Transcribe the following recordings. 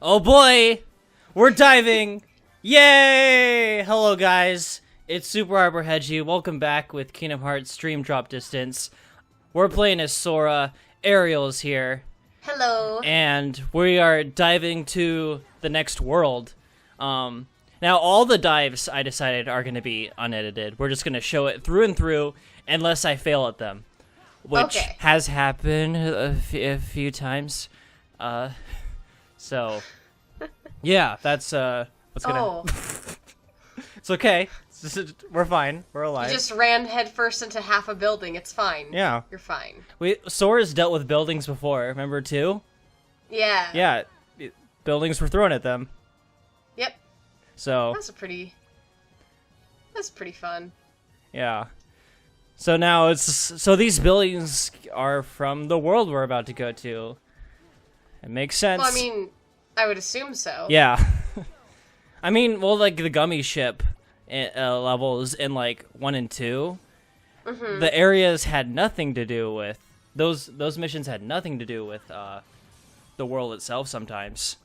Oh boy! We're diving! Yay! Hello guys, it's Super Harbor Hedgie. Welcome back with Kingdom Hearts Stream Drop Distance. We're playing as Sora. Ariel's here. Hello. And we are diving to the next world. Now all the dives I decided are going to be unedited. We're just going to show it through and through unless I fail at them. Which has happened a few times. So, yeah, that's what's gonna... It's okay. We're fine. We're alive. You just ran headfirst into half a building. It's fine. Yeah. You're fine. Sora's dealt with buildings before, remember too? Yeah. Yeah, buildings were thrown at them. Yep. So... That's pretty fun. Yeah. So now so these buildings are from the world we're about to go to. It makes sense. Well, I mean, I would assume so. Yeah. I mean, well, like the gummy ship levels in like 1 and 2, the areas had nothing to do with those missions had nothing to do with the world itself sometimes.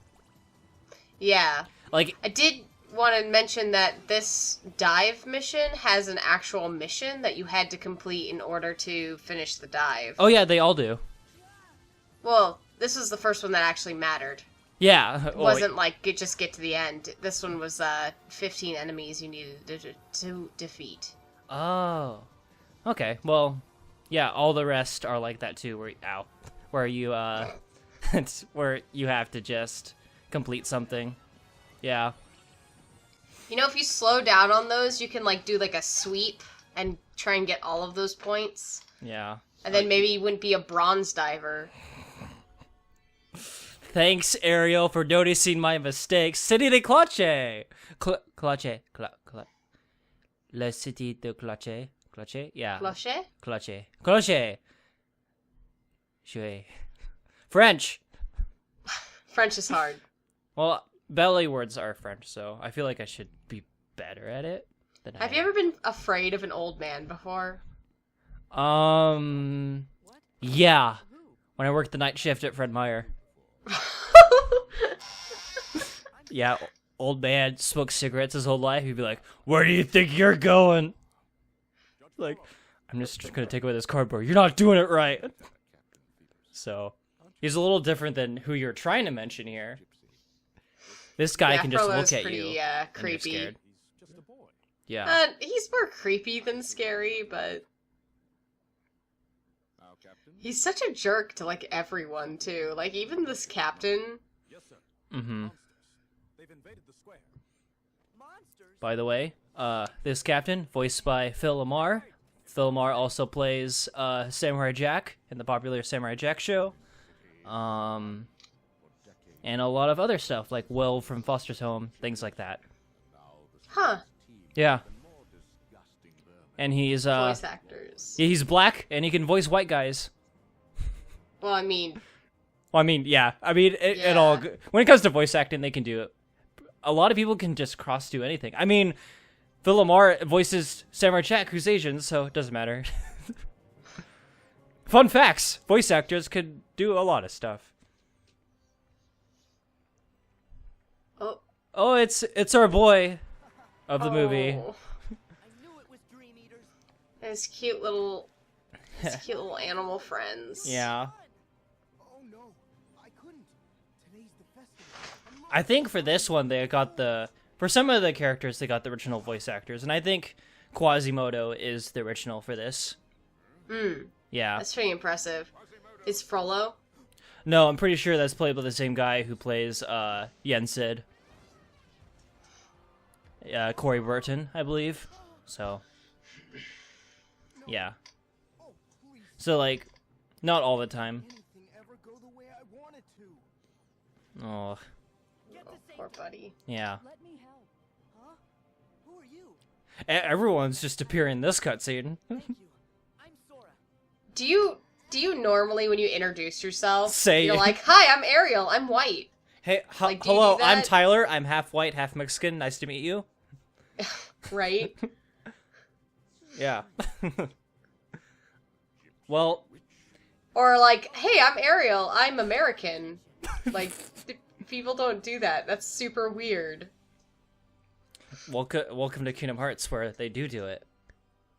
Yeah. Like I did want to mention that this dive mission has an actual mission that you had to complete in order to finish the dive. Oh yeah, they all do. Well, this was the first one that actually mattered. Yeah. It wasn't like just get to the end. This one was 15 enemies you needed to defeat. Oh. Okay. Well, yeah, all the rest are like that too, where you it's where you have to just complete something. Yeah. You know, if you slow down on those, you can like do like a sweep and try and get all of those points. Yeah. And then maybe you wouldn't be a bronze diver. Thanks, Ariel, for noticing my mistakes. City de Cloches! Cloches. La City de Cloches. Cloches? Yeah. Cloches? Cloches. Cloches! French! French is hard. Well, belly words are French, so I feel like I should be better at it than Have you ever been afraid of an old man before? Yeah. When I worked the night shift at Fred Meyer. Yeah, old man smoked cigarettes his whole life. He'd be like, "Where do you think you're going?" Like, I'm just gonna take away this cardboard. You're not doing it right. So, he's a little different than who you're trying to mention here. This guy can just look at you. Yeah, creepy. Yeah. He's more creepy than scary, but he's such a jerk to like everyone too. Like even this captain. Mm-hmm. By the way, this captain, voiced by Phil Lamar. Phil Lamar also plays Samurai Jack in the popular Samurai Jack show. And a lot of other stuff, like Will from Foster's Home, things like that. Huh. Yeah. And he's voice actors. Yeah, he's black and he can voice white guys. Well, I mean, yeah. It all when it comes to voice acting, they can do it. A lot of people can just do anything. I mean, Phil Lamar voices Samurai Jack, who's Asian, so it doesn't matter. Fun facts: voice actors could do a lot of stuff. Oh, it's our boy of the movie. His cute little animal friends. Yeah. I think for this one they got for some of the characters they got the original voice actors, and I think Quasimodo is the original for this. Yeah. That's pretty impressive. Is Frollo? No, I'm pretty sure that's played by the same guy who plays Yensid. Corey Burton, I believe. So yeah. So like not all the time. Oh. Poor buddy. Yeah. Everyone's just appearing in this cutscene. Do you normally, when you introduce yourself, you're like, "Hi, I'm Ariel. I'm white." Hey, hello, I'm Tyler. I'm half white, half Mexican. Nice to meet you. Right? Yeah. Well. Or like, "Hey, I'm Ariel. I'm American." Like, people don't do that. That's super weird. Welcome to Kingdom Hearts, where they do it.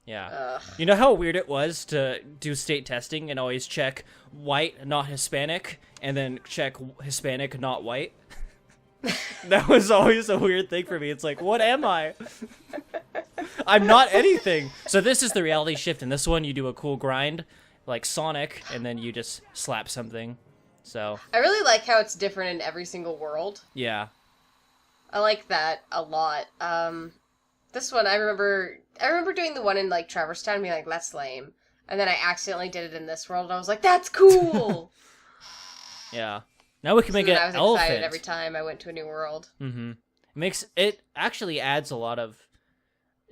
Yeah. Ugh. You know how weird it was to do state testing and always check white, not Hispanic, and then check Hispanic, not white? That was always a weird thing for me. It's like, what am I? I'm not anything. So this is the reality shift. In this one, you do a cool grind, like Sonic, and then you just slap something. So I really like how it's different in every single world. yeah. I like that a lot. This one, I remember doing the one in, like, Traverse Town and being like, that's lame. And then I accidentally did it in this world, and I was like, that's cool! Yeah. Now we can make So an then I was elephant. excited every time I went to a new world. Mm-hmm. It actually adds a lot of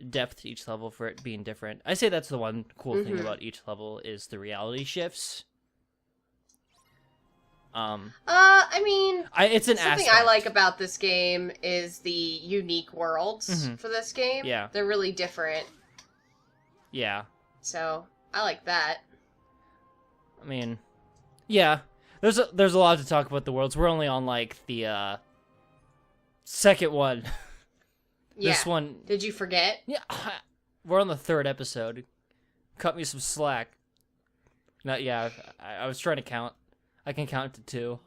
depth to each level for it being different. I say that's the one cool thing about each level is the reality shifts. I mean, it's an something aspect. I like about this game is the unique worlds for this game. Yeah. They're really different. Yeah. So, I like that. I mean, yeah. There's a lot to talk about the worlds. We're only on like the second one. Yeah. This one. Did you forget? Yeah. We're on the third episode. Cut me some slack. Not yeah. I was trying to count. I can count to 2.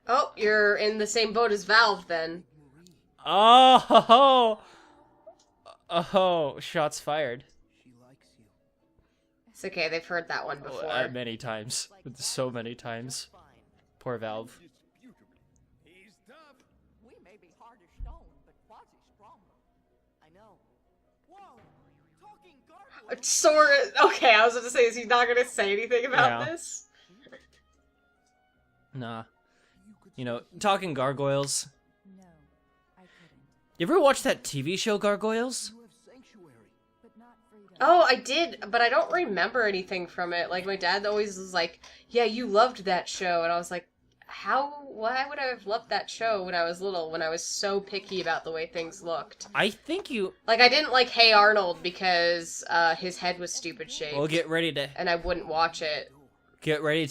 Oh, you're in the same boat as Valve then. Oh, shots fired. It's okay, they've heard that one before. Many times. So many times. Poor Valve. He's tough. We may be hard as stone, but Quasi's stronger. I know. Whoa! Talking gargoyle. Sort of. Okay, I was about to say, is he not going to say anything about Yeah. this? Nah. You know, talking gargoyles. No, I couldn't. You ever watch that TV show Gargoyles? You have sanctuary. But not freedom. Oh, I did, but I don't remember anything from it. Like, my dad always was like, yeah, you loved that show. And I was like, why would I have loved that show when I was little, when I was so picky about the way things looked? I think you... Like, I didn't like Hey Arnold because his head was stupid shaped. Well, get ready to And I wouldn't watch it.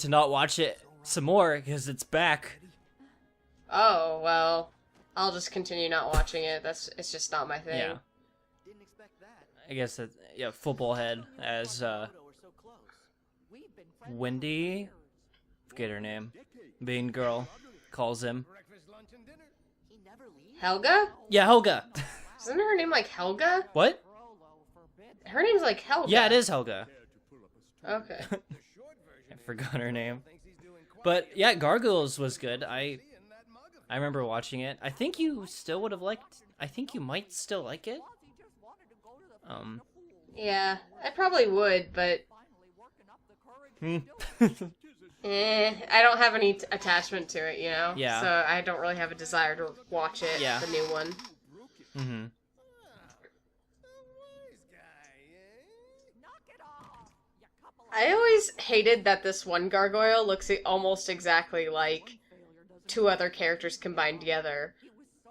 not watch it some more, because it's back. Oh, well, I'll just continue not watching it. It's just not my thing. Yeah. Didn't expect that. I guess that, yeah, football head as, We're so close. We've been friends. Wendy, forget her name, being girl, calls him. Breakfast, lunch, and dinner. He never leaves. Helga? Yeah, Helga. Isn't her name like Helga? What? Frollo forbid. Her name's like Helga. Yeah, it is Helga. Okay. I forgot her name. But yeah, Gargoyles was good. I remember watching it. I think you still would have liked. I think you might still like it. Quasi just wanted to go to the Yeah, I probably would, but finally working up the courage. I don't have any attachment to it, you know? Yeah. So I don't really have a desire to watch it, Yeah. the new one. Mm-hmm. Knock it off, you couple of I always hated that this one gargoyle looks almost exactly like two other characters combined together.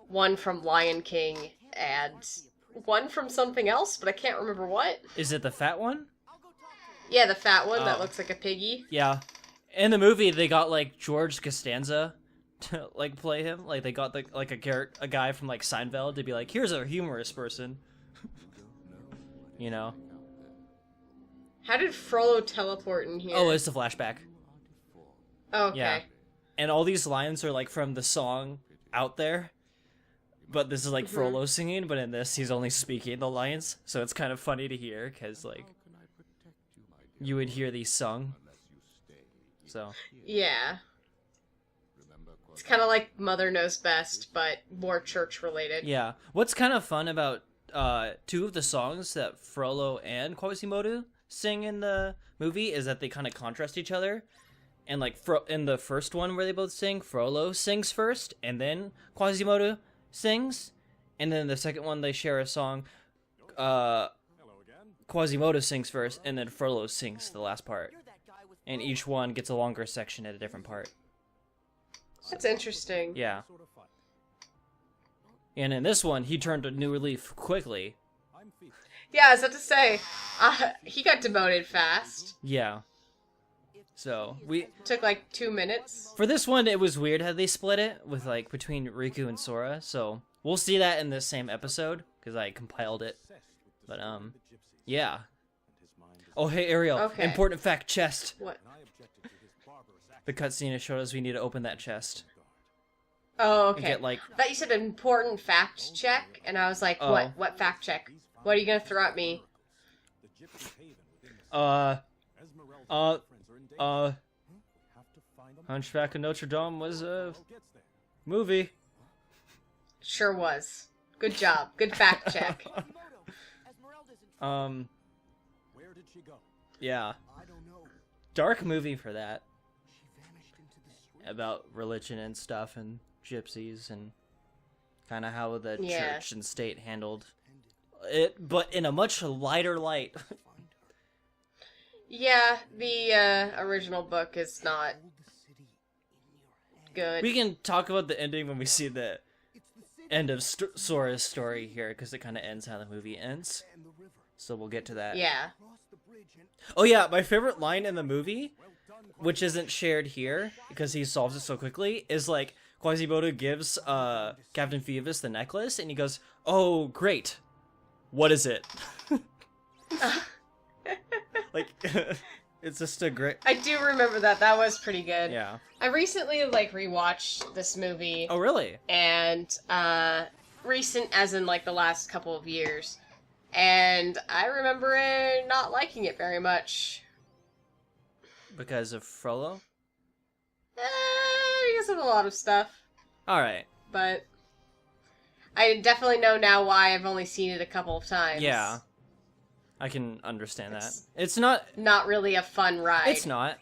One from Lion King and one from something else, but I can't remember what. Is it the fat one? Yeah, the fat one that Oh. looks like a piggy. Yeah. In the movie, they got like George Costanza to like play him. Like they got like a guy from like Seinfeld to be like, here's a humorous person. You know. How did Frollo teleport in here? Oh, it's a flashback. Oh, okay. Yeah. And all these lines are like from the song Out There. But this is like Frollo singing, but in this he's only speaking the lines. So it's kind of funny to hear cuz like you would hear these sung. So, Yeah. It's kind of like Mother Knows Best, but more church related. yeah. What's kind of fun about two of the songs that Frollo and Quasimodo sing in the movie is that they kind of contrast each other. And like in the first one where they both sing, Frollo sings first and then Quasimodo sings. And then the second one they share a song Quasimodo sings first and then Frollo sings the last part. And each one gets a longer section at a different part. That's interesting. Yeah. And in this one, he turned a new leaf quickly. Yeah, I was about to say, he got demoted fast. Yeah. So Took like 2 minutes. for this one, it was weird how they split it with like between Riku and Sora. So we'll see that in this same episode because I compiled it. But yeah. Oh hey Ariel, Okay. important fact: chest. What? The cutscene has showed us we need to open that chest. Oh, And okay. get like I thought you said an important fact check, and I was like, Oh. what? What fact check? What are you gonna throw at me? Hunchback of Notre Dame was a movie. Sure was. Good job. Good fact check. Where did she go? Yeah. I don't know. Dark movie for that. She vanished into the street. About religion and stuff and gypsies and kind of how the Yeah. church and state handled it, but in a much lighter light. Yeah, the original book is not good. We can talk about the ending when we see the end of Sora's story here, because it kind of ends how the movie ends. So we'll get to that. Yeah. Oh yeah, my favorite line in the movie, which isn't shared here because he solves it so quickly, is like Quasimodo gives Captain Phoebus the necklace, and he goes, "Oh, great. What is it?" Like, it's just a great. I do remember that. That was pretty good. Yeah. I recently like rewatched this movie, Oh, really? and recent as in like the last couple of years, and I remember not liking it very much. Because of Frollo? Because of a lot of stuff, All right. but I definitely know now why I've only seen it a couple of times. Yeah. I can understand that. It's- It's not. Not really a fun ride. It's not.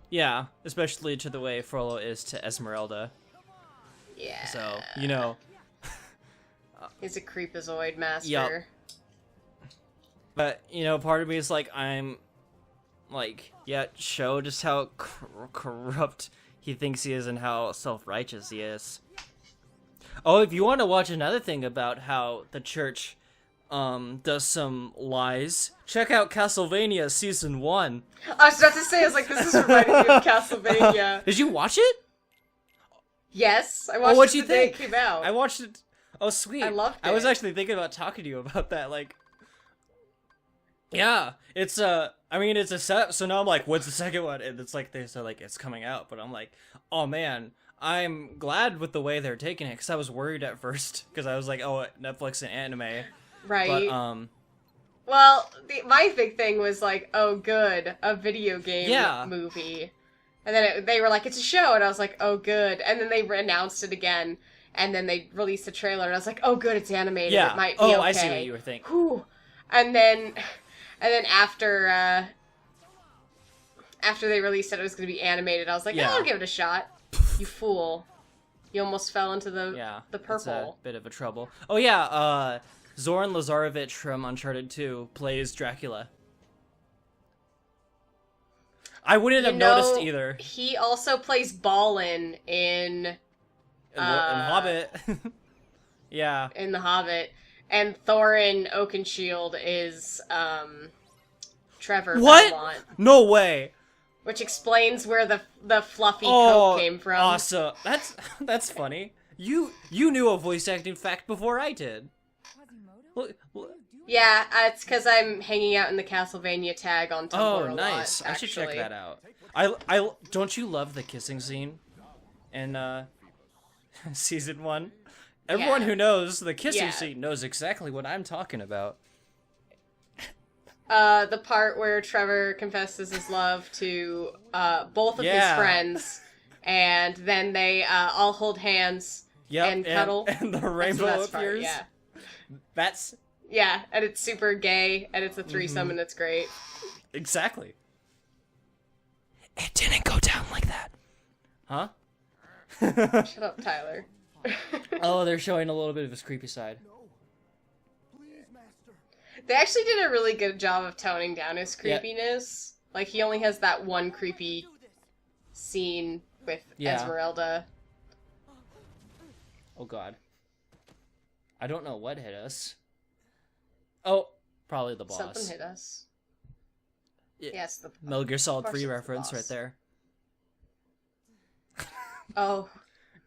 Yeah, especially to the way Frollo is to Esmeralda. Yeah. So, you know. He's a creepazoid master. Yup. But, you know, part of me is like, I'm like, yeah, show just how corrupt he thinks he is and how self-righteous he is. Oh, if you want to watch another thing about how the church does some lies, check out Castlevania Season 1. I was about to say, I was like, this is reminding me of Castlevania. Did you watch it? Yes, I watched what'd it you the day think? it came out. I watched it. Oh, sweet. I loved I was it. actually thinking about talking to you about that. Like, yeah, it's I mean, it's a set. So now I'm like, what's the second one? And it's like they said, like it's coming out, but I'm like, oh man, I'm glad with the way they're taking it because I was worried at first because I was like, oh, Netflix and anime, Right. but Well, my big thing was like, oh, good, a video game Yeah. movie. And then they were like, it's a show, and I was like, oh, good. And then they announced it again, and then they released a trailer, and I was like, oh, good, it's animated. yeah. It might be Oh, okay. I see what you were thinking. Whew. And then after they released it was going to be animated, I was like, Yeah. I'll give it a shot. You fool. You almost fell into the Yeah, the it's a purple. bit of a trouble. Oh yeah, Zoran Lazarevic from Uncharted 2 plays Dracula. I wouldn't have noticed either. He also plays Balin in In Hobbit. Yeah. in The Hobbit, and Thorin Oakenshield is Trevor What? Belmont, No way. which explains where the fluffy Oh, coat came from. awesome. That's funny. You knew a voice acting fact before I did. Look, Yeah, it's because I'm hanging out in the Castlevania tag on Tumblr oh, a lot, nice. I should check actually. that out. I don't you love the kissing scene in season 1? Everyone Yeah. who knows the kissing Yeah. scene knows exactly what I'm talking about. The part where Trevor confesses his love to both of his Yeah. friends, and then they all hold hands Yep, and cuddle. and the That's the rainbow best part, appears. yeah. That's Yeah, and it's super gay, and it's a threesome, Mm-hmm. and it's great. exactly. It didn't go down like that. Huh? Shut up, Tyler. Oh, they're showing a little bit of his creepy side. Please, master. They actually did a really good job of toning down his Yeah. creepiness. Like, he only has that one creepy scene with Yeah. Esmeralda. Oh god. I don't know what hit us. Oh, probably the boss. Something hit us. Yes, the Metal Gear Solid course 3 it's the reference right boss. there. Oh,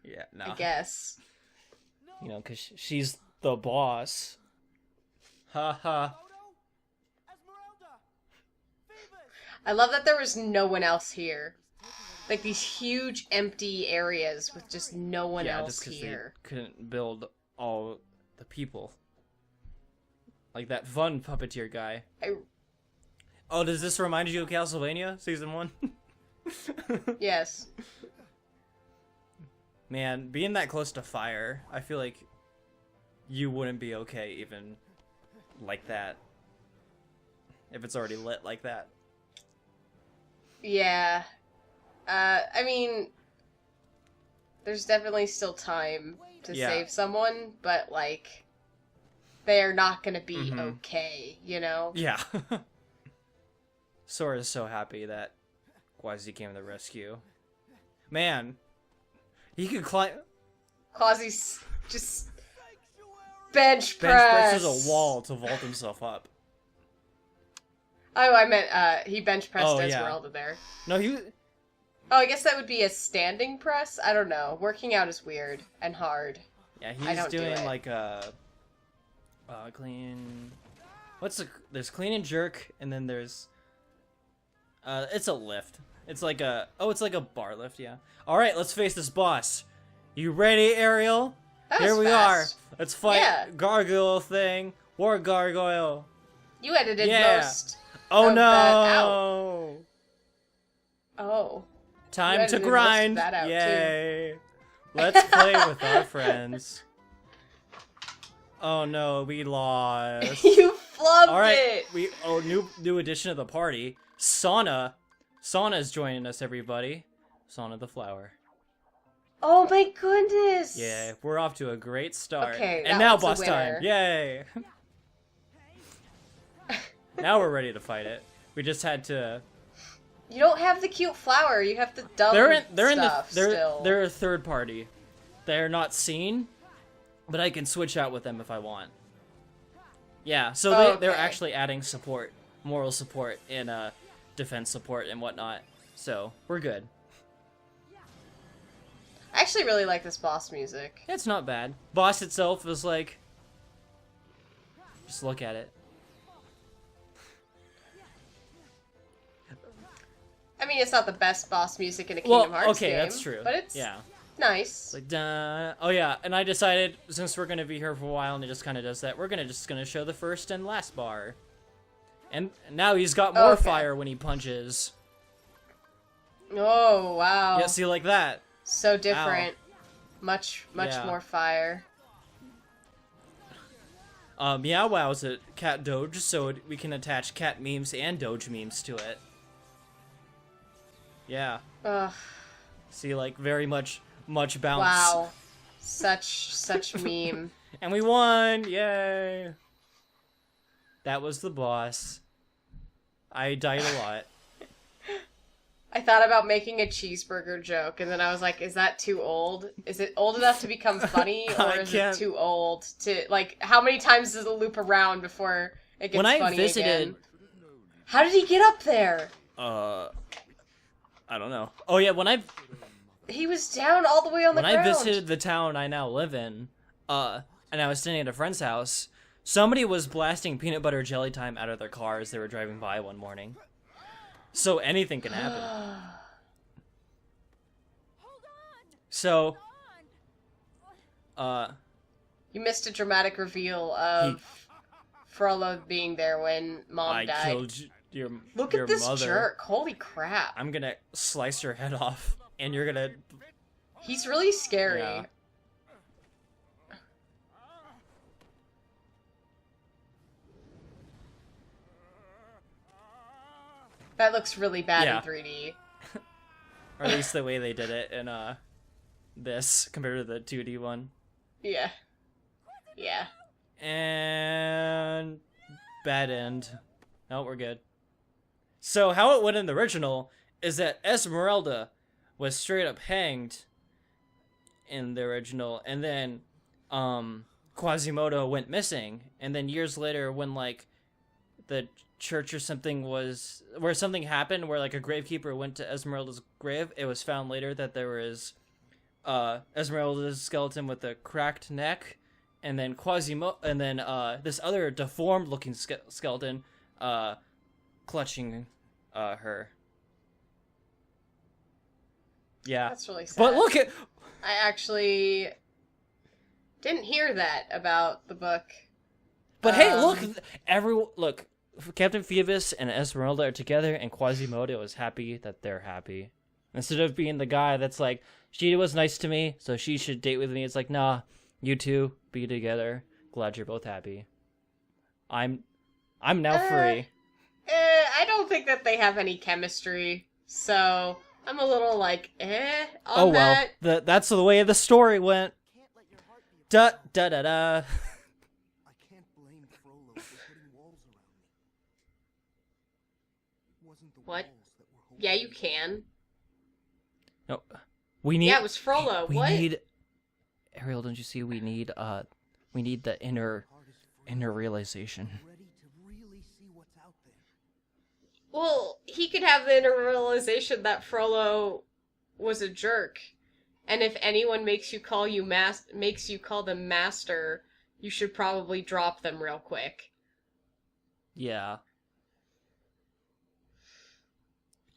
Yeah, no. I guess. You know, because she's the boss. Ha ha. I love that there was no one else here. Like these huge empty areas with just no one Yeah, else just because here. they couldn't build all the people. Like that fun puppeteer guy. Oh, does this remind you of Castlevania Season 1? Yes. Man, being that close to fire, I feel like you wouldn't be okay even like that. If it's already lit like that. Yeah. I mean, there's definitely still time to Yeah. save someone, but like, they're not gonna be Mhm. okay, you know? Yeah. Sora's so happy that Quasi came to the rescue. Man, he could climb. Quasi's just bench Bench press. presses a wall to vault himself up. Oh, I meant he bench pressed Oh, yeah. Esmeralda there. No, he. Oh, I guess that would be a standing press. I don't know. Working out is weird and hard. Yeah, I he's don't do doing it. like a clean. There's clean and jerk, and then there's. It's a lift. It's like a bar lift. Yeah. All right, let's face this boss. You ready, Ariel? That Here was we fast. are. Let's fight Yeah. gargoyle thing. War gargoyle. You edited Yeah. most. Oh Of no! that out. Oh. Time You to edited most of grind! that out, too. Yay! Let's play with our friends. Oh no, we lost. You flubbed All right, it. new addition to the party. Sauna's joining us, everybody. Sauna the flower. Oh my goodness. Yeah, we're off to a great start. Okay, and that now was the boss time. winner. Yay! Now we're ready to fight it. We just had to. You don't have the cute flower. You have the dumb They're stuff still. they're a third party. They're not seen, but I can switch out with them if I want. Yeah, so they're Okay. actually adding support, moral support, and defense support and whatnot. So we're good. I actually really like this boss music. It's not bad. Boss itself is like, just look at it. I mean, it's not the best boss music in a Kingdom Well, Hearts okay, game. that's true. But it's Yeah. nice. Like, duh. Oh yeah, and I decided since we're gonna be here for a while and it just kind of does that, we're gonna show the first and last bar. And now he's got more Okay. fire when he punches. Oh, wow. Yeah, see, like that. So different. Much Yeah. more fire. Meow Wow's a cat doge, so we can attach cat memes and doge memes to it. Yeah. Ugh. See, like, very much bounce. Wow. Such meme. And we won! Yay! That was the boss. I died a lot. I thought about making a cheeseburger joke, and then I was like, is that too old? Is it old enough to become funny, or I is can't- it too old to, like, how many times does it loop around before it gets When I funny visited- again? How did he get up there? I don't know. Oh yeah, when He was down all the way on the ground. I visited the town I now live in, and I was staying at a friend's house, somebody was blasting peanut butter jelly time out of their car as they were driving by one morning. So anything can happen. So, You missed a dramatic reveal of Frollo being there when Mom I died. killed your Look your at this mother. jerk. Holy crap. I'm gonna slice your head off, and you're gonna. He's really scary. Yeah. That looks really bad Yeah. in 3D. Or at least the way they did it in this compared to the 2D one. Yeah. Yeah. And bad end. No, we're good. So how it went in the original is that Esmeralda was straight up hanged in the original, and then Quasimodo went missing, and then years later when like the church or something was where something happened where like a gravekeeper went to Esmeralda's grave. It was found later that there was Esmeralda's skeleton with a cracked neck, and then this other deformed looking skeleton clutching her. Yeah. That's really sad. But look at I actually didn't hear that about the book. But hey, look, Captain Phoebus and Esmeralda are together, and Quasimodo is happy that they're happy. Instead of being the guy that's like, she was nice to me, so she should date with me. It's like, nah, you two be together. Glad you're both happy. I'm now free. I don't think that they have any chemistry, so I'm a little like, on that. That's the way the story went. Da da da da. I can't blame Frollo for putting walls around me. It wasn't the What? walls that were holding Yeah, you me. can. No, we need. Yeah, it was Frollo. We What? need. Ariel, don't you see? We need the inner realization. Ready to really see what's out there. Well, he could have the inner realization that Frollo was a jerk, and if anyone makes you call them master, you should probably drop them real quick. Yeah.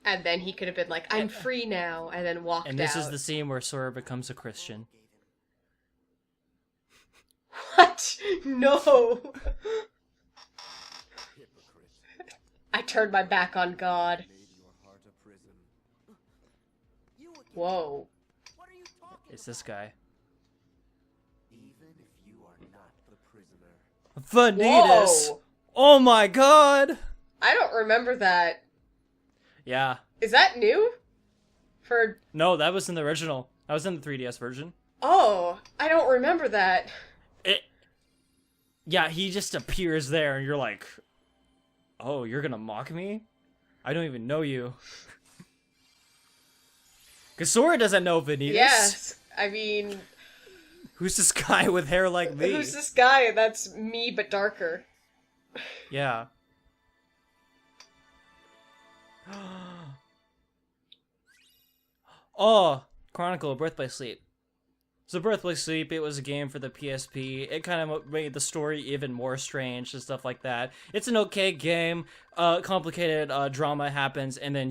And then he could have been like, "I'm free now," and then walked out. And this is the scene where Sora becomes a Christian. What? No. I turned my back on God. Whoa. What are you talking It's this guy. Even if you are not the prisoner. Vanitas! Whoa. Oh my god! I don't remember that. Yeah. Is that new? For... No, that was in the original. That was in the 3DS version. Oh, I don't remember that. Yeah, he just appears there and you're like, oh, you're gonna mock me? I don't even know you. Cause Sora doesn't know Vanitas. Yes. I mean, Who's this guy with hair like me? who's this guy that's me but darker? Yeah. Oh, Chronicle of Birth by Sleep. So Birth by Sleep, it was a game for the PSP. It kind of made the story even more strange and stuff like that. It's an okay game. Complicated drama happens, and then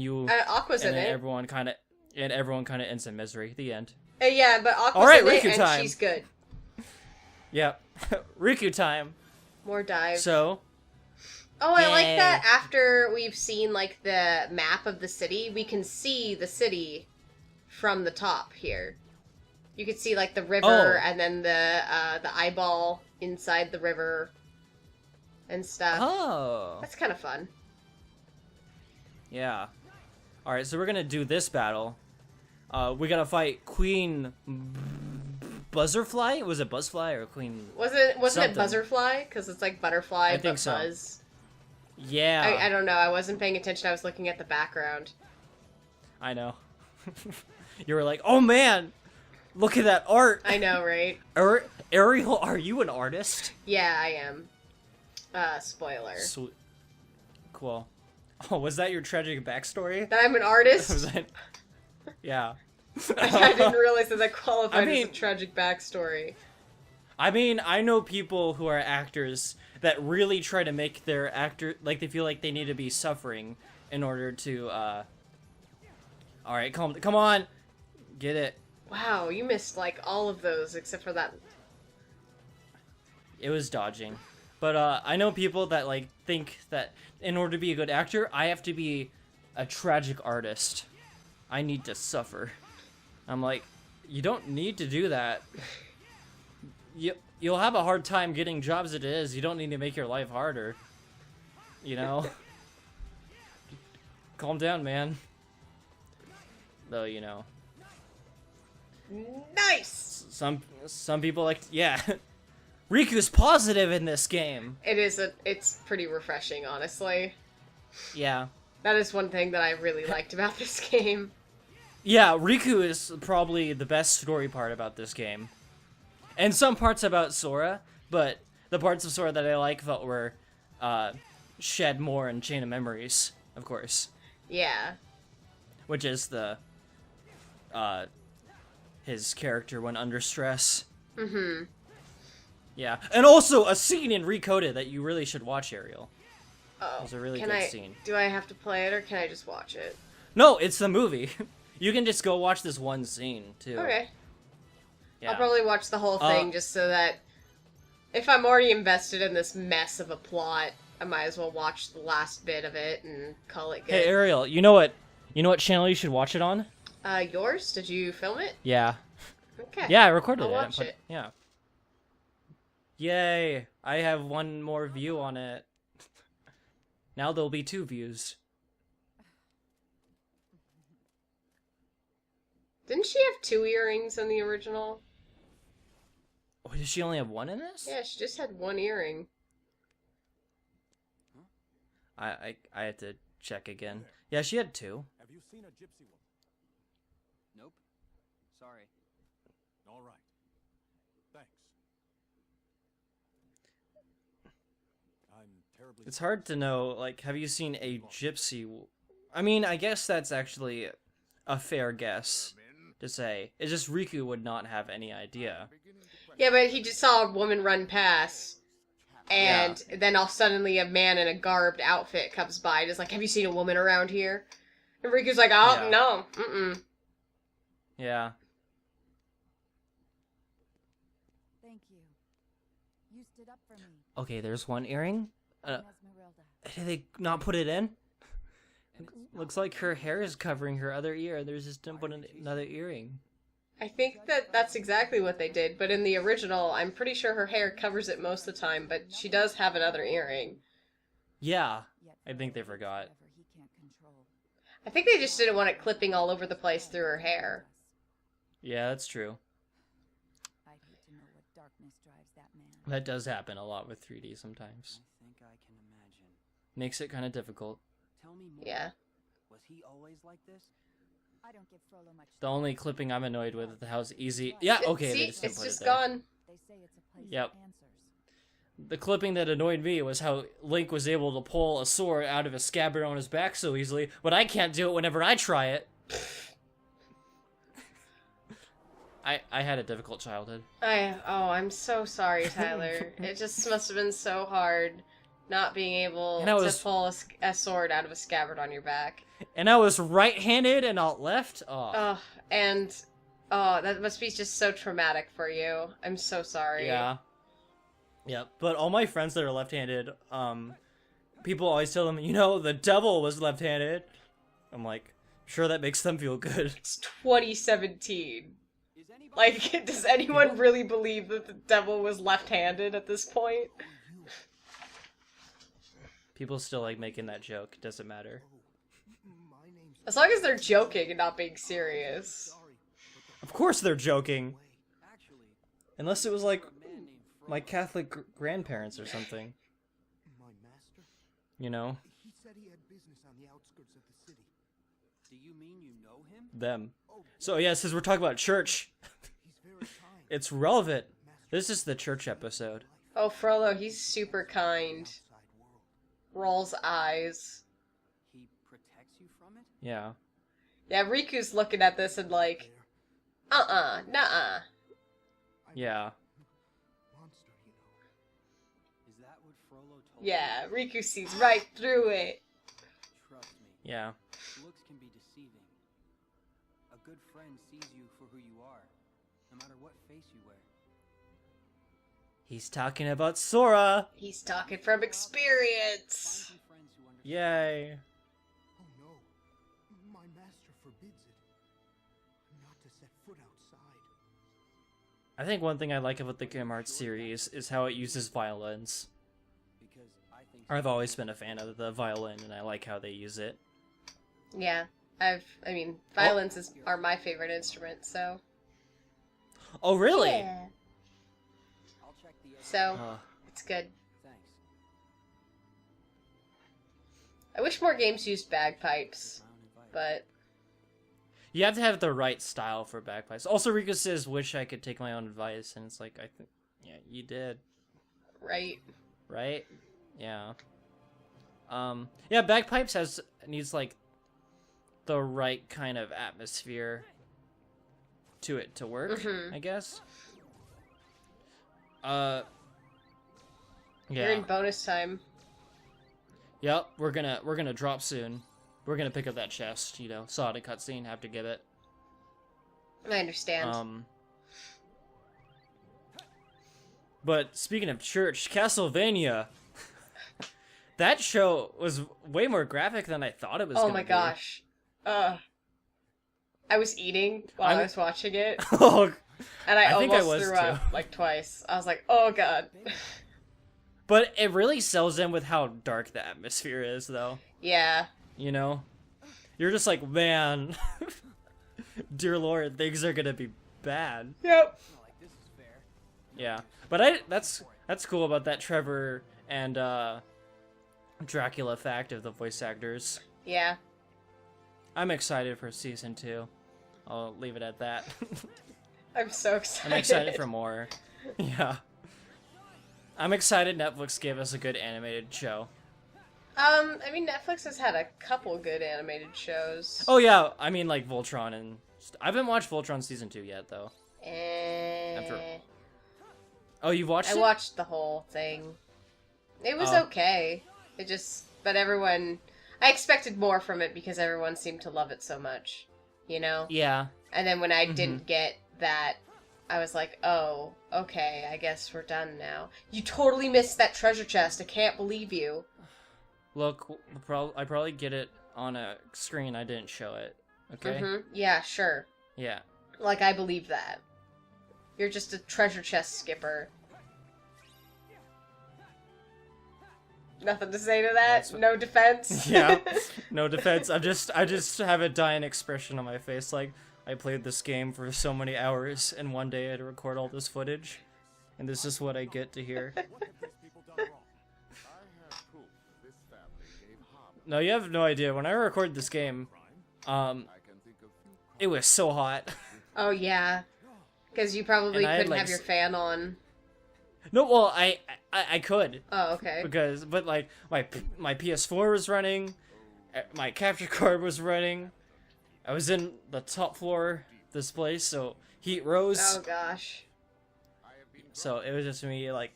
Aqua's in it. everyone kind of ends in misery. The end. Yeah, but Aqua's All right, in it, Riku and time. she's good. Yeah, Riku time. More dive. So. Oh, I like Yay. that after we've seen, like, the map of the city, we can see the city from the top here. You could see, like, the river, Oh. and then the eyeball inside the river and stuff. Oh. That's kind of fun. Yeah. Alright, so we're gonna do this battle. We gotta fight Queen Buzzerfly? Was it Buzzfly or Queen? Wasn't it Something. Butterfly? Because it's like butterfly, I but think so. buzz. Yeah. I don't know. I wasn't paying attention. I was looking at the background. I know. You were like, oh man! Look at that art! I know, right? Ariel, are you an artist? Yeah, I am. Spoiler. Sweet. Cool. Oh, was that your tragic backstory? That I'm an Was artist? that... Yeah. I didn't realize that qualified I mean- as a tragic backstory. I mean, I know people who are actors that really try to make their actor, like, they feel like they need to be suffering in order to, Alright, come on! Get it. Wow, you missed, like, all of those except for that. It was dodging. But, I know people that, like, think that in order to be a good actor, I have to be a tragic artist. I need to suffer. I'm like, you don't need to do that. You'll have a hard time getting jobs as it is. You don't need to make your life harder. You know? Calm down, man. Though, you know. Nice! Some people like, yeah. Riku's positive in this game. It's pretty refreshing, honestly. Yeah. That is one thing that I really liked about this game. Yeah, Riku is probably the best story part about this game. And some parts about Sora, but the parts of Sora that I like felt were shed more in Chain of Memories, of course, Yeah. which is the his character when under stress. Mm-hmm. Yeah, and also a scene in Recoded that you really should watch, Ariel. Oh. It was a really can good I, scene. Do I have to play it or can I just watch it? No, it's the movie. You can just go watch this one scene too. Okay. Yeah. I'll probably watch the whole thing just so that if I'm already invested in this mess of a plot, I might as well watch the last bit of it and call it good. Hey Ariel, you know what channel you should watch it on? Yours? Did you film it? Yeah. Okay. Yeah, I recorded I'll it. watch But- it. Yeah. Yay! I have one more view on it. Now there'll be 2 views. Didn't she have 2 earrings in the original? Oh, does she only have 1 in this? Yeah, she just had 1 earring. I had to check again. Yeah, she had 2. Have you seen a gypsy woman? Nope. Sorry. All right. Thanks. I'm terribly. It's hard to know, like, have you seen a gypsy... I mean, I guess that's actually a fair guess to say. It's just Riku would not have any idea. Yeah, but he just saw a woman run past, and then all suddenly a man in a garbed outfit comes by and is like, have you seen a woman around here? And Riku's like, oh, Yeah. no, mm-mm. Yeah. Thank you. You stood up for me, Okay, there's 1 earring. Esmeralda. Did they not put it in? Looks like her hair is covering her other ear. There's just didn't put another earring. I think that's exactly what they did, but in the original, I'm pretty sure her hair covers it most of the time, but she does have another earring. Yeah, Yet I think they Frodo forgot. is whatever he can't control. I think they just didn't want it clipping all over the place through her hair. Yeah, that's true. I'd hate to know what darkness drives that man. That does happen a lot with 3D sometimes. I think I can imagine. Makes it kind of difficult. Tell me more. Yeah. Was he always like this? I don't give Frollo much. The only clipping I'm annoyed with is how's easy. Yeah, okay, See, they just didn't it's put just it there. gone. They say it's a place Yep. of answers. The clipping that annoyed me was how Link was able to pull a sword out of a scabbard on his back so easily, but I can't do it whenever I try it. I had a difficult childhood. I'm so sorry, Tyler. It just must have been so hard not being able And I was- to pull a sword out of a scabbard on your back. And I was right-handed and not left. Oh, That must be just so traumatic for you. I'm so sorry. yeah. Yep. But all my friends that are left-handed, people always tell them, the devil was left-handed. I'm like, sure, that makes them feel good. It's 2017. Is anybody Like, does anyone really believe that the devil was left-handed at this point? People still like making that joke. It doesn't matter. My name's. As long as they're joking and not being serious. Sorry, Of course they're joking. actually Unless it was like a man named Frodo? my Catholic grandparents or something. my master. You know? He said he had business on the outskirts of the city. Do you mean you know him? Them. So yeah, since we're talking about church, He's very kind. it's relevant. This is the church episode. Oh, Frollo, he's super kind. Outside world. Rolls eyes. He protects you from it? Yeah. Yeah, Riku's looking at this and like, nuh-uh. Yeah. Monster, you know. Is that what Frollo told Yeah, you? Riku sees right through it. Trust me. Yeah. Looks can be deceiving. A good friend sees you for who you are, no matter what face you wear. He's talking about Sora. He's talking from experience. Find some friends who understand. Yay. Oh no. My master forbids it. I'm not to set foot outside. I think one thing I like about the Kingdom Hearts series is how it uses violins. Because I think I've always been a fan of the violin, and I like how they use it. Yeah, violins are my favorite instrument, so. Oh, really? Yeah. I'll check the So, Uh, it's good. Thanks. I wish more games used bagpipes, Brown and but Violet. you have to have the right style for bagpipes. Also, Riku says, "Wish I could take my own advice," and it's like, I think, yeah, you did, right. right? Yeah. Yeah, Bagpipes needs like the right kind of atmosphere to it to work, I guess. You're Yeah. in bonus time. Yep, we're gonna drop soon. We're gonna pick up that chest, you know. Saw it in cutscene, have to give it. I understand. But speaking of church, Castlevania, that show was way more graphic than I thought it was. Oh gonna my be. gosh. I was eating while I was watching it, Oh, and I think I almost was threw up like twice. I was like, oh god. but it really sells in with how dark the atmosphere is, though. Yeah. You know, you're just like, man, dear Lord, things are gonna be bad. Yep. Like, this is fair. Yeah, but that's cool about that Trevor and Dracula fact of the voice actors. Yeah. I'm excited for season 2. I'll leave it at that. I'm so excited. I'm excited for more. Yeah. I'm excited Netflix gave us a good animated show. I mean, Netflix has had a couple good animated shows. Oh yeah, I mean like Voltron and... I haven't watched Voltron season 2 yet, though. Oh, you watched it? I watched the whole thing. It was Oh. okay. It just... But everyone... I expected more from it because everyone seemed to love it so much. You know? Yeah. And then when I didn't get that, I was like, oh, okay, I guess we're done now. You totally missed that treasure chest. I can't believe you. Look, I probably get it on a screen. I didn't show it. Okay? Yeah, sure. Yeah. Like, I believe that. You're just a treasure chest skipper. Nothing to say to that? No defense? Yeah. No defense. I just have a dying expression on my face. Like, I played this game for so many hours, and one day I had to record all this footage, and this is what I get to hear. No, you have no idea. When I recorded this game, it was so hot. Oh, yeah. Because you probably And I had, couldn't like, have your fan on. No, well, I could. Oh, okay. But like, my PS4 was running, my capture card was running, I was in the top floor of this place, so heat rose. Oh, gosh. So it was just me, like,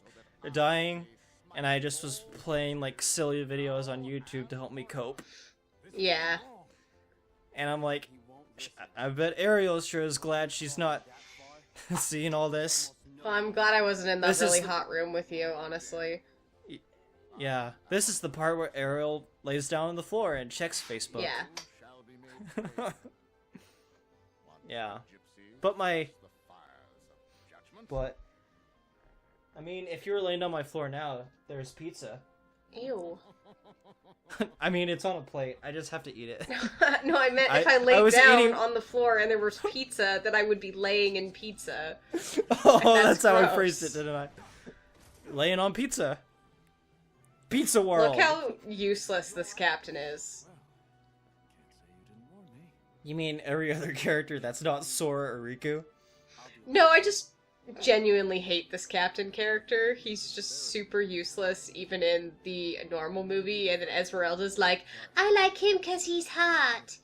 dying, and I just was playing, like, silly videos on YouTube to help me cope. Yeah. And I'm like, I bet Ariel sure is glad she's not seeing all this. Well, I'm glad I wasn't in that This is- really hot room with you, honestly. Yeah, this is the part where Ariel lays down on the floor and checks Facebook. Yeah. Yeah. But I mean, if you were laying on my floor now, there's pizza. Ew. I mean, it's on a plate. I just have to eat it. No, I meant if I I laid was down eating- on the floor and there was pizza, that I would be laying in pizza. Oh, That's that's how I gross. phrased it, didn't I? Laying on pizza. Pizza World. Look how useless this captain is. You mean every other character that's not Sora or Riku? No, I just genuinely hate this captain character. He's just super useless, even in the normal movie. And then Esmeralda's like, I like him because he's hot.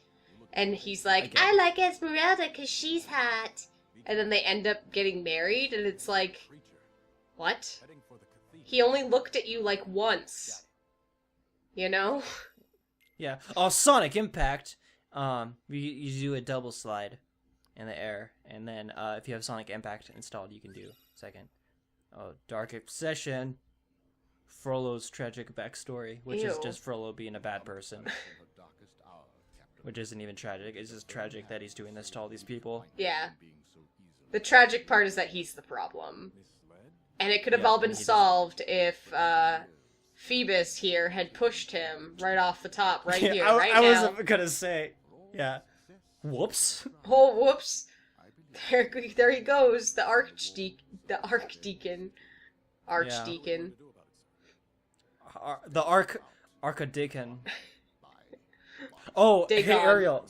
And he's like, get I it. like Esmeralda because she's hot. And then they end up getting married, and it's like, what? He only looked at you like once. You know? Yeah. Oh, Sonic Impact. You do a double slide in the air, and then if you have Sonic Impact installed, you can do second. Oh, Dark Obsession. Frollo's tragic backstory, which is Ew. just Frollo being a bad person. Which isn't even tragic. It's just tragic that he's doing this to all these people. Yeah. The tragic part is that he's the problem. And it could have Yeah, all been and he solved if Phoebus here had pushed him right off the top, right here, I right now. wasn't gonna say. Yeah. Whoops. Oh, whoops. There he goes, the archdeacon. Archdeacon. The Archdeacon. Oh, Dagon. hey Ariel.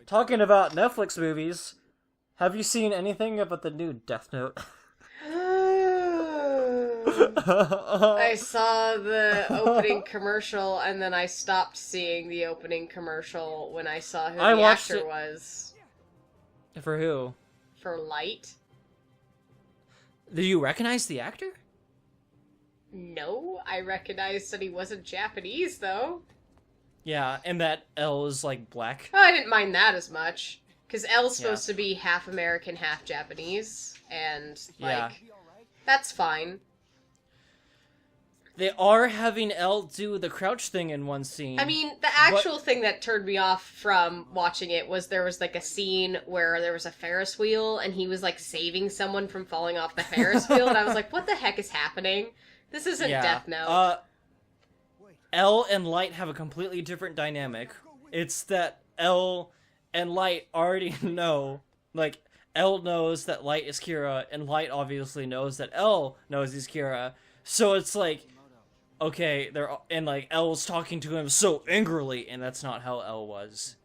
Talking about Netflix movies, have you seen anything about the new Death Note? I saw the opening commercial, and then I stopped seeing the opening commercial when I saw who I the watched actor it- was. For who? For Light? Do you recognize the actor? No, I recognized that he wasn't Japanese, though. Yeah, and that L is like black. Oh, I didn't mind that as much. Because L's Yeah. supposed to be half American, half Japanese, and, like, Yeah. that's fine. They are having L do the crouch thing in one scene. I mean, the actual thing that turned me off from watching it was there was, like, a scene where there was a Ferris wheel, and he was, like, saving someone from falling off the Ferris wheel, and I was like, what the heck is happening? This isn't Death Note. L and Light have a completely different dynamic. It's that L and Light already know, like, L knows that Light is Kira, and Light obviously knows that L knows he's Kira. So it's like, okay, and like L's talking to him so angrily, and that's not how L was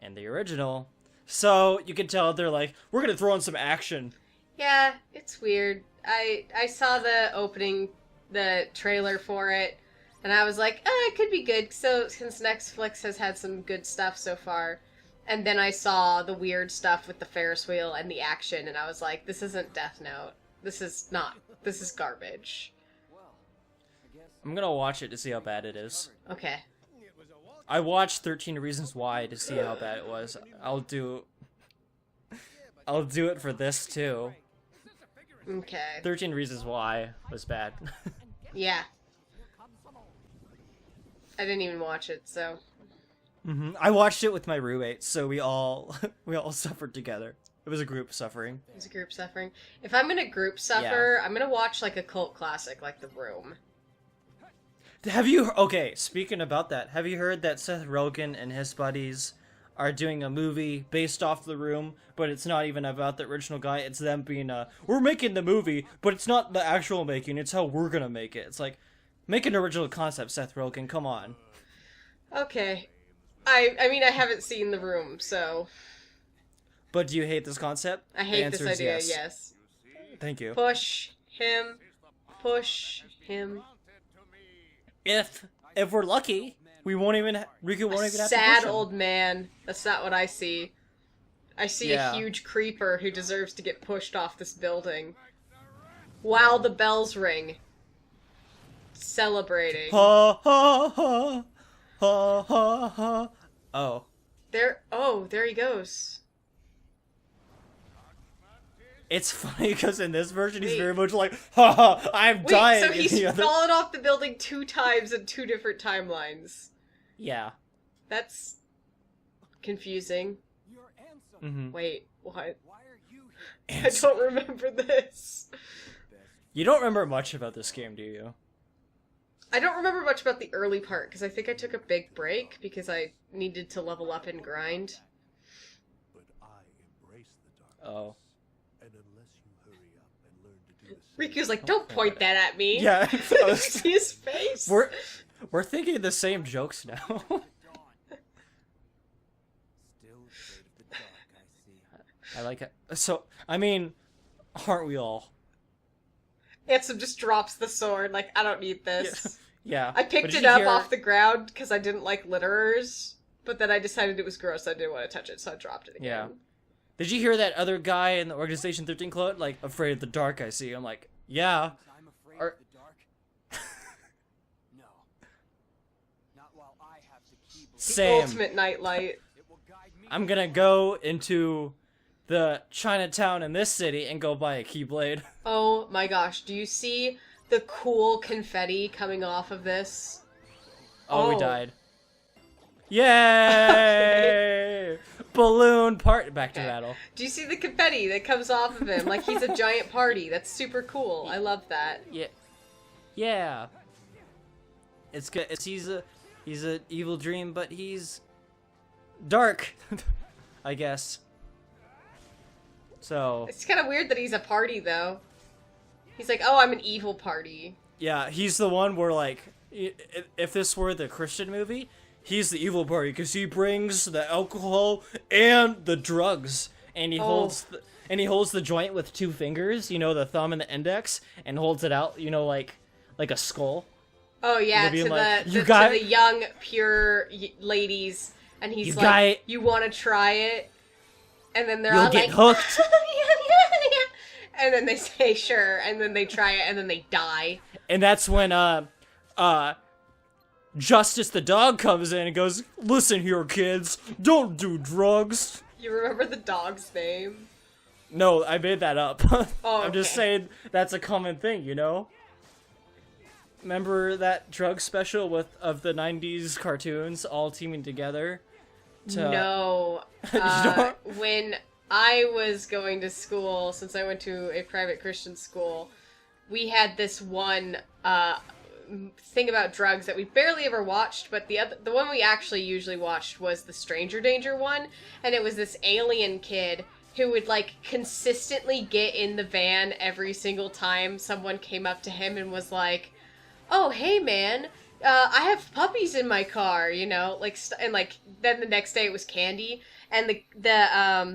in the original. So you can tell they're like, we're gonna throw in some action. Yeah, it's weird. I saw the trailer for it, and I was like, it could be good, so since Netflix has had some good stuff so far. And then I saw the weird stuff with the Ferris wheel and the action, and I was like, this isn't Death Note. This is garbage. I'm gonna watch it to see how bad it is. Okay. I watched 13 Reasons Why to see how bad it was. I'll do it for this too. Okay. 13 Reasons Why was bad. Yeah. I didn't even watch it, so... I watched it with my roommate, so we all suffered together. It was a group suffering. It's a group suffering. If I'm gonna group suffer, I'm gonna watch, like, a cult classic, like The Room. Okay, speaking about that, have you heard that Seth Rogen and his buddies are doing a movie based off The Room, but it's not even about the original guy, it's them being, we're making the movie, but it's not the actual making, it's how we're gonna make it. It's like, make an original concept, Seth Rogen, come on. Okay. I mean, I haven't seen The Room, so... But do you hate this concept? I The hate answer this is idea, yes. yes. Thank you. Push him. Push him. If we're lucky, Riku won't even have to push Sad him. old man. That's not what I see. I see Yeah. a huge creeper who deserves to get pushed off this building. While the bells ring. Celebrating. Ha ha ha. Ha ha ha. Oh. There he goes. It's funny because in this version he's Wait. very much like, ha ha, I'm Wait, dying. so in he's the other- fallen off the building 2 times in 2 different timelines. Yeah. That's confusing. Your answer. Mm-hmm. Wait, what? Why are you here? I don't remember this. You don't remember much about this game, do you? I don't remember much about the early part, because I think I took a big break because I needed to level up and grind. But I embrace the dark. Oh. And unless you hurry up and learn to do the same, Riku's like, don't point that at me. Yeah. See his face? We're thinking the same jokes now. Dawn. Still afraid of the dark, I see. I like it. So, I mean, aren't we all? Ansem just drops the sword, like, I don't need this. Yeah. I But picked did it you up hear- off the ground because I didn't like litterers, but then I decided it was gross, I didn't want to touch it, so I dropped it again. Yeah. Did you hear that other guy in the Organization 13 quote? Like, afraid of the dark, I see. I'm like, yeah. I'm afraid Are- of the dark. No. Not while I have the keyblade. The Same. ultimate nightlight. It will guide me. I'm gonna go into the Chinatown in this city and go buy a Keyblade. Oh my gosh, do you see the cool confetti coming off of this? Oh, we Oh. died. Yay! Balloon part. Back to Okay. battle. Do you see the confetti that comes off of him? Like he's a giant party. That's super cool. I love that. Yeah. Yeah. It's good. He's a evil dream, but he's dark. I guess. So It's kind of weird that he's a party though. He's like, oh, I'm an evil party. yeah, he's the one where like, if this were the Christian movie, he's the evil party because he brings the alcohol and the drugs, and he Oh. holds and he holds the joint with 2 fingers, you know, the thumb and the index, and holds it out, you know, like a skull. Oh yeah, Being to like, the "You to got- the young pure ladies, and he's You like, got it. "You want to try it?" And then they're You'll all get like, hooked. yeah. And then they say sure, and then they try it, and then they die. And that's when Justice the dog comes in and goes, "Listen here, kids, don't do drugs." You remember the dog's name? No, I made that up. Oh, I'm just okay. saying that's a common thing, you know? Remember that drug special of the 90s cartoons all teaming together? No. don't? When I was going to school, since I went to a private Christian school, we had this one thing about drugs that we barely ever watched, but the one we actually usually watched was the Stranger Danger one, and it was this alien kid who would like consistently get in the van every single time someone came up to him and was like, "Oh, hey man, I have puppies in my car," you know, like, and like then the next day it was candy, and the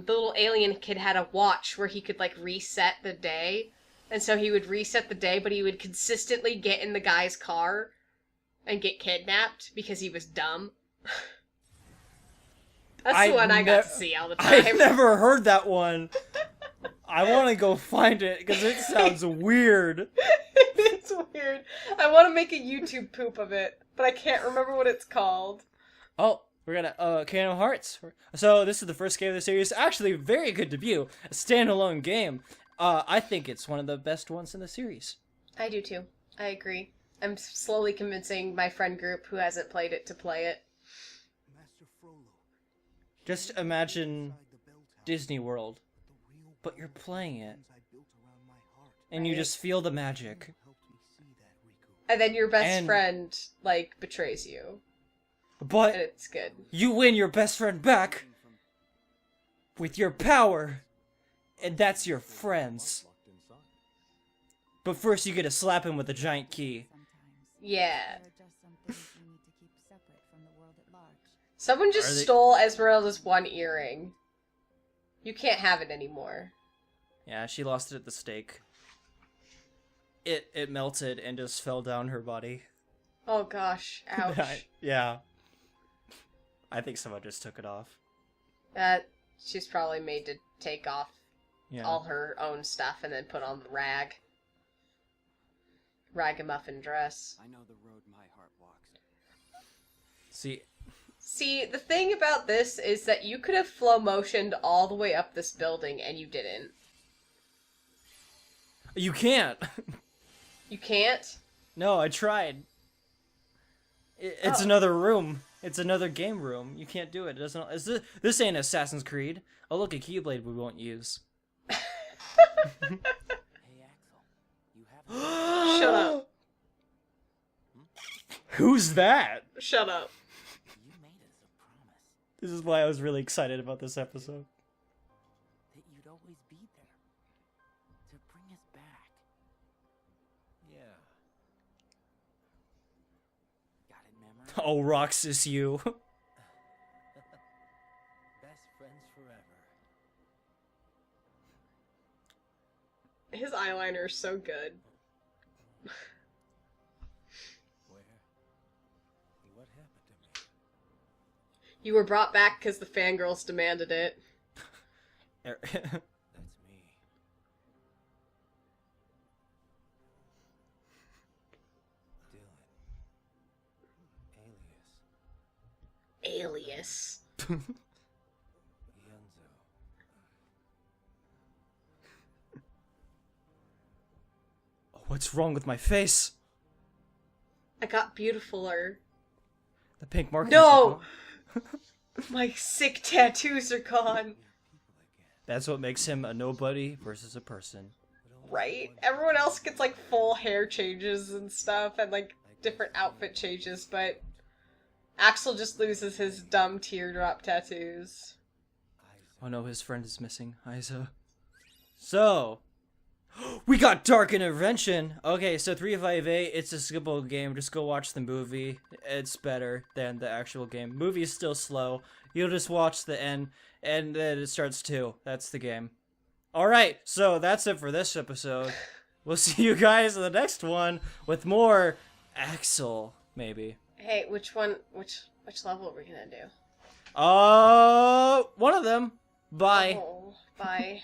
little alien kid had a watch where he could like reset the day, and so he would reset the day, but he would consistently get in the guy's car and get kidnapped because he was dumb. That's the one I got to see all the time. I've never heard that one. I want to go find it because it sounds weird. It's weird. I want to make a YouTube poop of it, but I can't remember what it's called. Oh, we're gonna Kingdom Hearts. So this is the first game of the series. Actually, very good debut. A standalone game. I think it's one of the best ones in the series. I do too. I agree. I'm slowly convincing my friend group who hasn't played it to play it. Master Frollo, Just imagine inside the bell tower, Disney World, the real but you're playing it, bonds I built around my heart. and you Right. just feel the magic. Helped me see that, Riku. And then your best And- friend, like, betrays you. And But it's good. you win your best friend back with your power, and that's your friends. But first you get to slap him with a giant key. Sometimes. Yeah. There are just some things we need to keep separate from the world at large. Someone Are just they- stole Esmeralda's one earring. You can't have it anymore. Yeah, she lost it at the stake. It melted and just fell down her body. Oh gosh. Ouch. Yeah. I think someone just took it off. She's probably made to take off Yeah. all her own stuff and then put on the ragamuffin dress. I know the road my heart walks. See, The thing about this is that you could have slow motioned all the way up this building and you didn't. you can't. You can't? No, I tried. It's Oh. another room. It's another game room. You can't do it. It doesn't. This ain't Assassin's Creed. Oh look, a Keyblade we won't use. Hey Axel, you have Shut up. Who's that? Shut up. you made us a promise This is why I was really excited about this episode. that you'd always be there to bring us back. Yeah. Got it, memory? Oh, Roxas, you. Best friends forever. His eyeliner's so good. Where? What happened to me? You were brought back because the fangirls demanded it. That's me. Dylan. Alias. Yenzo. What's wrong with my face? I got beautifuler. The pink markings. No! are gone. My sick tattoos are gone. That's what makes him a nobody versus a person. Right? Everyone else gets like full hair changes and stuff and like different outfit changes, but Axel just loses his dumb teardrop tattoos. Oh no, his friend is missing. Isa. So, we got Dark Intervention. Okay, so 358, it's a skippable game. Just go watch the movie. It's better than the actual game. Movie is still slow. You'll just watch the end, and then it starts 2. That's the game. All right, so that's it for this episode. We'll see you guys in the next one with more Axel, maybe. Hey, which level are we gonna do? One of them. Bye. Oh, bye.